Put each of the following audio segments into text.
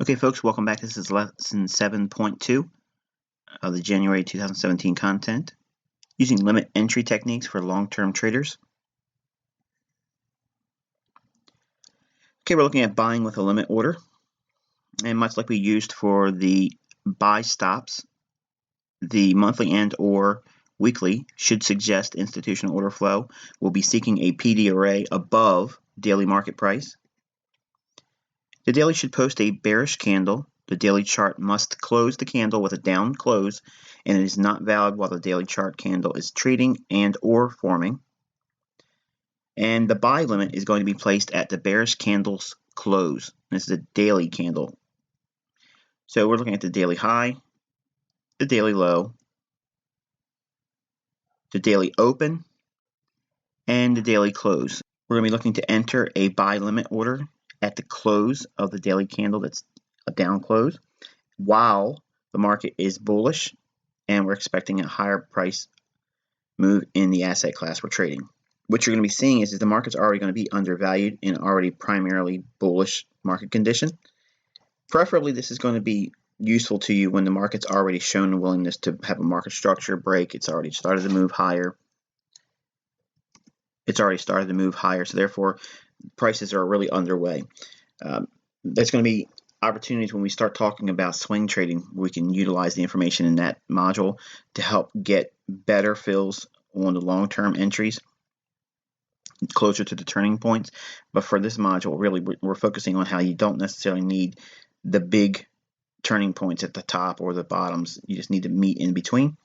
Okay, folks, welcome back. This is lesson 7.2 of the January 2017 content, using limit entry techniques for long-term traders. Okay, we're looking at buying with a limit order, and much like we used for the buy stops, the monthly and or weekly should suggest institutional order flow. We'll be seeking a PD array above daily market price. The daily should post a bearish candle. The daily chart must close the candle with a down close, and it is not valid while the daily chart candle is trading and or forming. And the buy limit is going to be placed at the bearish candle's close. This is a daily candle. So we're looking at the daily high, the daily low, the daily open, and the daily close. We're going to be looking to enter a buy limit order at the close of the daily candle that's a down close, while the market is bullish and we're expecting a higher price move in the asset class we're trading. What you're going to be seeing is the market's already going to be undervalued in already primarily bullish market condition. Preferably, this is going to be useful to you when the market's already shown a willingness to have a market structure break. It's already started to move higher. So therefore, prices are really underway. There's going to be opportunities when we start talking about swing trading. We can utilize the information in that module to help get better fills on the long-term entries closer to the turning points. But for this module, really, we're focusing on how you don't necessarily need the big turning points at the top or the bottoms. You just need to meet in between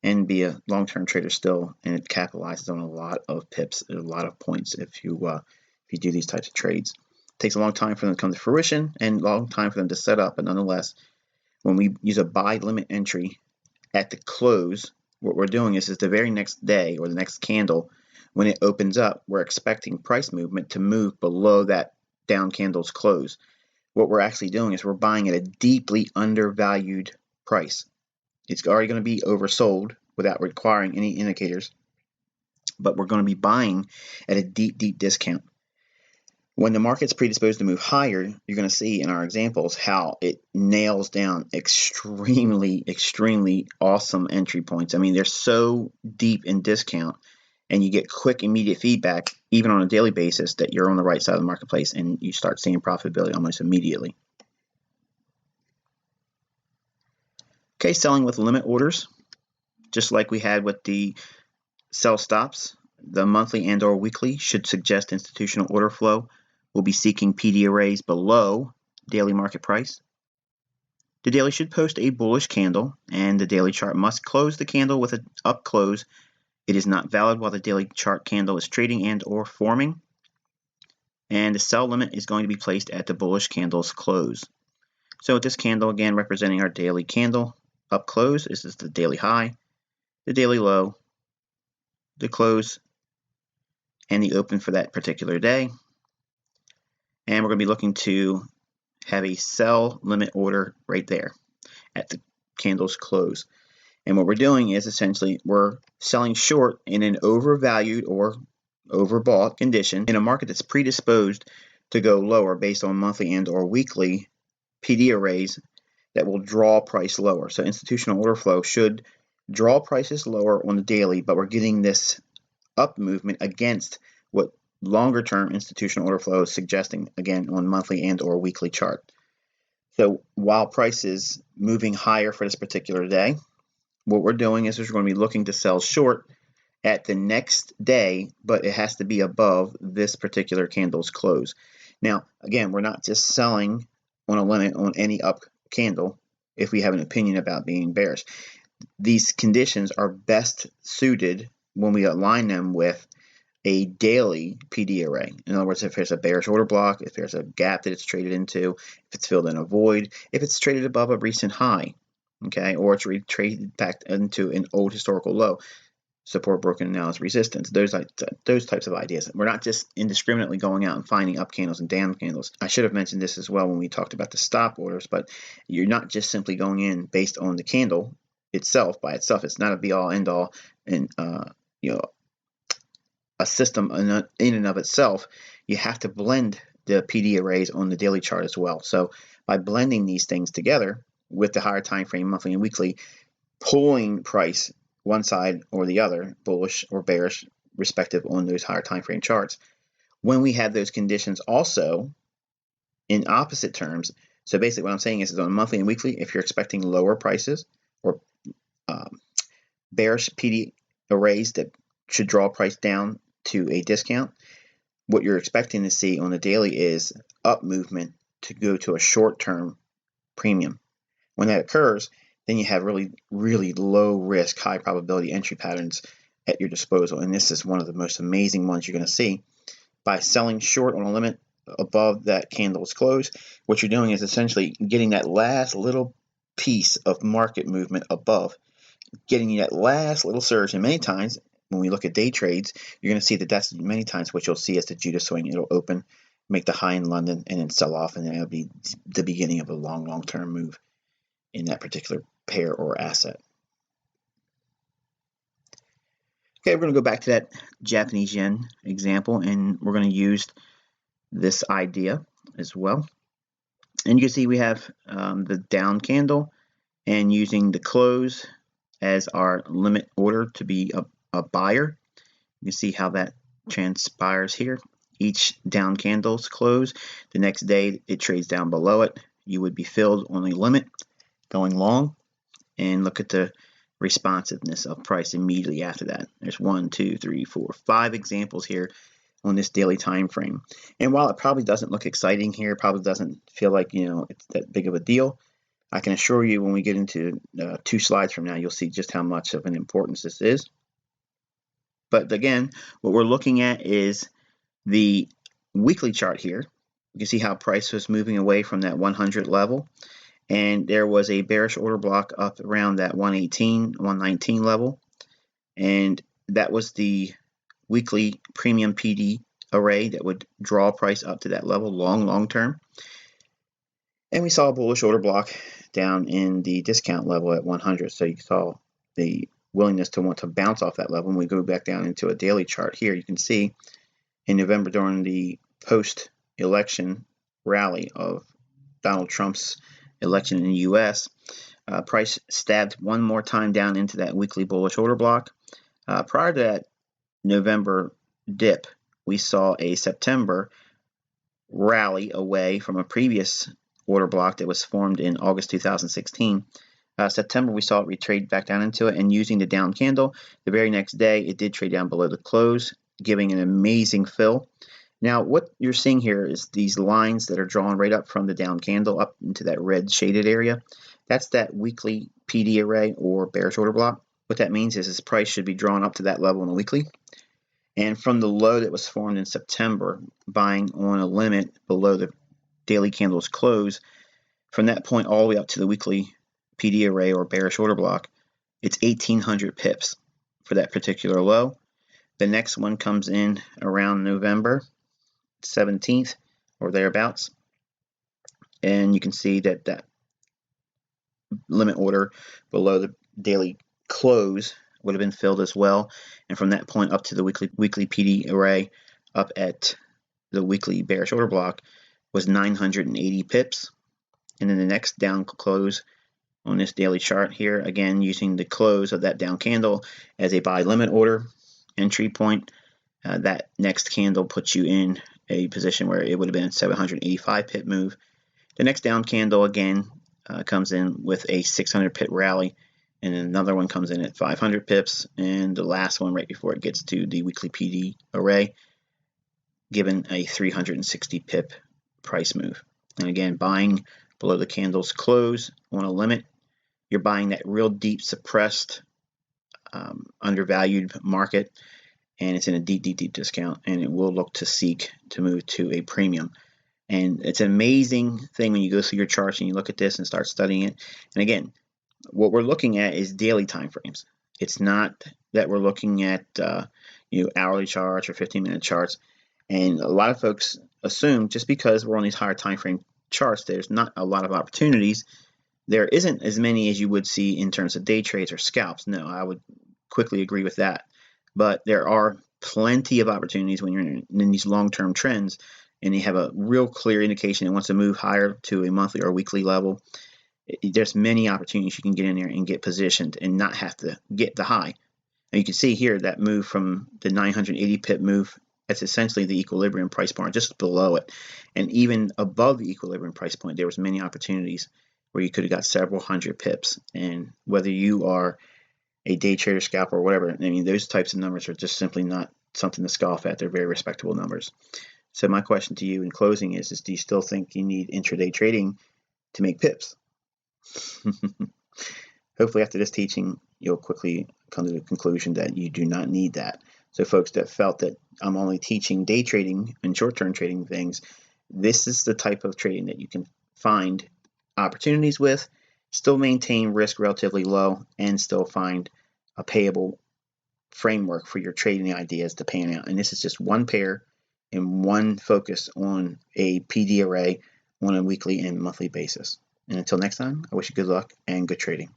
and be a long-term trader still, and it capitalizes on a lot of pips, a lot of points if you do these types of trades. It takes a long time for them to come to fruition and a long time for them to set up, but nonetheless, when we use a buy limit entry at the close, what we're doing is the very next day or the next candle, when it opens up, we're expecting price movement to move below that down candle's close. What we're actually doing is we're buying at a deeply undervalued price. It's already going to be oversold without requiring any indicators, but we're going to be buying at a deep, deep discount. When the market's predisposed to move higher, you're going to see in our examples how it nails down extremely, extremely awesome entry points. I mean, they're so deep in discount, and you get quick, immediate feedback, even on a daily basis, that you're on the right side of the marketplace, and you start seeing profitability almost immediately. Okay, selling with limit orders, just like we had with the sell stops, the monthly and or weekly should suggest institutional order flow. We'll be seeking PD arrays below daily market price. The daily should post a bullish candle, and the daily chart must close the candle with an up close. It is not valid while the daily chart candle is trading and or forming. And the sell limit is going to be placed at the bullish candle's close. So with this candle, again, representing our daily candle, up close, this is the daily high, the daily low, the close, and the open for that particular day. And we're going to be looking to have a sell limit order right there at the candle's close. And what we're doing is essentially we're selling short in an overvalued or overbought condition in a market that's predisposed to go lower based on monthly and or weekly PD arrays that will draw price lower. So institutional order flow should draw prices lower on the daily, but we're getting this up movement against what longer term institutional order flow is suggesting, again, on monthly and or weekly chart. So while price is moving higher for this particular day, what we're doing is we're going to be looking to sell short at the next day, but it has to be above this particular candle's close. Now, again, we're not just selling on a limit on any up candle if we have an opinion about being bearish. These conditions are best suited when we align them with a daily PD array. In other words, if there's a bearish order block, if there's a gap that it's traded into, if it's filled in a void, if it's traded above a recent high, okay, or it's traded back into an old historical low, support broken now as resistance, those types of ideas. We're not just indiscriminately going out and finding up candles and down candles. I should have mentioned this as well when we talked about the stop orders, but you're not just simply going in based on the candle itself by itself. It's not a be-all, end-all, and a system in and of itself. You have to blend the PD arrays on the daily chart as well. So by blending these things together with the higher time frame, monthly and weekly, pulling price one side or the other, bullish or bearish, respective on those higher time frame charts. When we have those conditions also in opposite terms, so basically what I'm saying is on monthly and weekly, if you're expecting lower prices or bearish PD arrays that should draw price down to a discount, what you're expecting to see on the daily is up movement to go to a short-term premium. When that occurs, then you have really, really low risk, high probability entry patterns at your disposal. And this is one of the most amazing ones you're going to see. By selling short on a limit above that candle's close, what you're doing is essentially getting that last little piece of market movement above, getting that last little surge. And many times when we look at day trades, you're going to see that that's many times what you'll see as the Judah swing. It'll open, make the high in London, and then sell off, and that'll be the beginning of a long-term move in that particular pair or asset. Okay, we're going to go back to that Japanese yen example, and we're going to use this idea as well. And you can see we have the down candle, and using the close as our limit order to be a buyer. You can see how that transpires here. Each down candle's close, the next day it trades down below it. You would be filled on a limit going long, and look at the responsiveness of price immediately after that. There's 1, 2, 3, 4, 5 examples here on this daily time frame. And while it probably doesn't look exciting here, probably doesn't feel like it's that big of a deal, I can assure you when we get into 2 slides from now, you'll see just how much of an importance this is. But again, what we're looking at is the weekly chart here. You can see how price was moving away from that 100 level, and there was a bearish order block up around that 118, 119 level, and that was the weekly premium PD array that would draw price up to that level long term. And we saw a bullish order block down in the discount level at 100. So you saw the willingness to want to bounce off that level. When we go back down into a daily chart here, you can see in November during the post-election rally of Donald Trump's election in the U.S., price stabbed one more time down into that weekly bullish order block. Prior to that November dip, we saw a September rally away from a previous order block that was formed in August 2016. September, we saw it retrade back down into it, and using the down candle, the very next day, it did trade down below the close, giving an amazing fill. Now, what you're seeing here is these lines that are drawn right up from the down candle up into that red shaded area. That's that weekly PD array or bearish order block. What that means is this price should be drawn up to that level on a weekly. And from the low that was formed in September, buying on a limit below the daily candle's close, from that point all the way up to the weekly PD array or bearish order block, it's 1,800 pips for that particular low. The next one comes in around November 17th or thereabouts, and you can see that that limit order below the daily close would have been filled as well, and from that point up to the weekly PD array up at the weekly bearish order block was 980 pips. And then the next down close on this daily chart here, again using the close of that down candle as a buy limit order entry point, that next candle puts you in a position where it would have been a 785 pip move. The next down candle again comes in with a 600 pip rally, and then another one comes in at 500 pips, and the last one right before it gets to the weekly PD array, given a 360 pip price move. And again, buying below the candle's close on a limit, you're buying that real deep suppressed undervalued market, and it's in a deep discount, and it will look to seek to move to a premium. And it's an amazing thing when you go through your charts and you look at this and start studying it. And again, what we're looking at is daily time frames. It's not that we're looking at hourly charts or 15-minute charts. And a lot of folks assume just because we're on these higher time frame charts, there's not a lot of opportunities. There isn't as many as you would see in terms of day trades or scalps. No, I would quickly agree with that. But there are plenty of opportunities when you're in these long-term trends, and you have a real clear indication it wants to move higher to a monthly or weekly level, there's many opportunities you can get in there and get positioned and not have to get the high. And you can see here that move from the 980 pip move, that's essentially the equilibrium price point, just below it. And even above the equilibrium price point, there was many opportunities where you could have got several hundred pips. And whether you are a day trader, scalper, or whatever, I mean, those types of numbers are just simply not something to scoff at. They're very respectable numbers. So my question to you in closing is do you still think you need intraday trading to make pips? Hopefully after this teaching, you'll quickly come to the conclusion that you do not need that. So folks that felt that I'm only teaching day trading and short-term trading things, this is the type of trading that you can find opportunities with, still maintain risk relatively low, and still find a payable framework for your trading ideas to pan out. And this is just one pair and one focus on a PD array on a weekly and monthly basis. And until next time, I wish you good luck and good trading.